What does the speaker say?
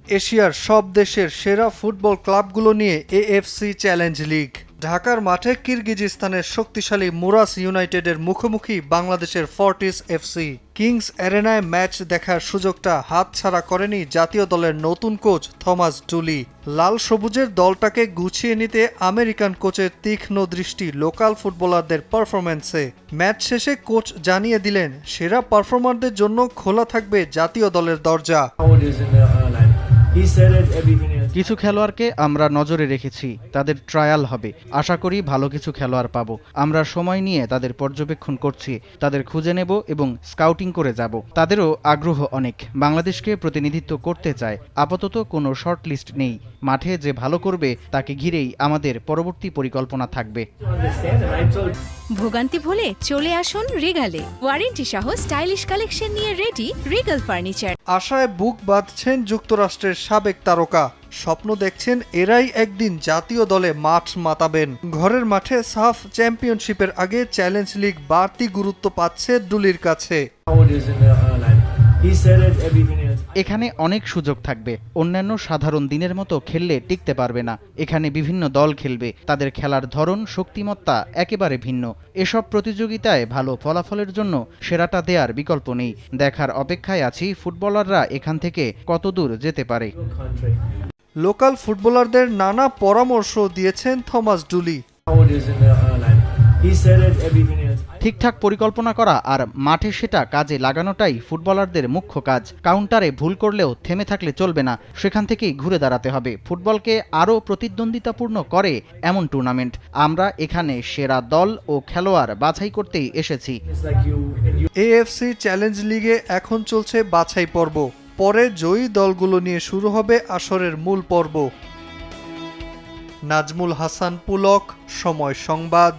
এশিয়ার সব দেশের সেরা ফুটবল ক্লাবগুলো নিয়ে এএফসি চ্যালেঞ্জ লিগ। ঢাকার মাঠে কিরগিজস্তানের শক্তিশালী মুরাস ইউনাইটেডের মুখোমুখি বাংলাদেশের ফর্টিস এফসি। কিংস অ্যারেনায় ম্যাচ দেখার সুযোগটা হাতছাড়া করেনি জাতীয় দলের নতুন কোচ থমাস ডুলি। লাল সবুজের দলটাকে গুছিয়ে নিতে আমেরিকান কোচের তীক্ষ্ণ দৃষ্টি লোকাল ফুটবলারদের পারফরম্যান্সে। ম্যাচ শেষে কোচ জানিয়ে দিলেন, সেরা পারফরমারদের জন্য খোলা থাকবে জাতীয় দলের দরজা। কিছু খেলোয়াড়কে আমরা নজরে রেখেছি, তাদের ট্রায়াল হবে। আশা করি ভালো কিছু খেলোয়াড় পাবো। আমরা সময় নিয়ে তাদের পর্যবেক্ষণ করছি, তাদের খুঁজে নেব এবং স্কাউটিং করে যাব। তাদেরও আগ্রহ অনেক, বাংলাদেশকে প্রতিনিধিত্ব করতে চায়। আপাতত কোনো শর্ট লিস্ট নেই। মাঠে যে ভালো করবে তাকে ঘিরেই আমাদের পরবর্তী পরিকল্পনা থাকবে। ভোগান্তি ভুলে চলে আসুন রিগালে। ওয়ারেন্টি সহ স্টাইলিশ কালেকশন নিয়ে রেডি রিগাল ফার্নিচার। আশায় বুক বাঁধছেন যুক্তরাষ্ট্রের সাবেক তারকা। স্বপ্ন দেখছেন এরাই একদিন জাতীয় দলে মাঠ মাতাবেন। ঘরের মাঠে সাফ চ্যাম্পিয়নশিপের আগে চ্যালেঞ্জ লিগ বাড়তি গুরুত্ব পাচ্ছে ডুলির কাছে। এখানে অনেক সুযোগ থাকবে। অন্যান্য সাধারণ দিনের মতো খেললে টিকতে পারবে না। এখানে বিভিন্ন দল খেলবে, তাদের খেলার ধরন, শক্তিমত্তা একেবারে ভিন্ন। এসব প্রতিযোগিতায় ভালো ফলাফলের জন্য সেরাটা দেওয়ার বিকল্প নেই। দেখার অপেক্ষায় আছি ফুটবলাররা এখান থেকে কতদূর যেতে পারে। লোকাল ফুটবলারদের নানা পরামর্শ দিয়েছেন থমাস ডুলি। ঠিকঠাক পরিকল্পনা করা আর মাঠে সেটা কাজে লাগানোটাই ফুটবলারদের মুখ্য কাজ। কাউন্টারে ভুল করলেও থেমে থাকলে চলবে না, সেখান থেকেই ঘুরে দাঁড়াতে হবে। ফুটবলকে আরও প্রতিদ্বন্দ্বিতাপূর্ণ করে এমন টুর্নামেন্ট। আমরা এখানে সেরা দল ও খেলোয়াড় বাছাই করতেই এসেছি। এএফসি চ্যালেঞ্জ লিগে এখন চলছে বাছাই পর্ব। পরে জয়ী দলগুলো নিয়ে শুরু হবে আসরের মূল পর্ব। নাজমুল হাসান পুলক, সময় সংবাদ।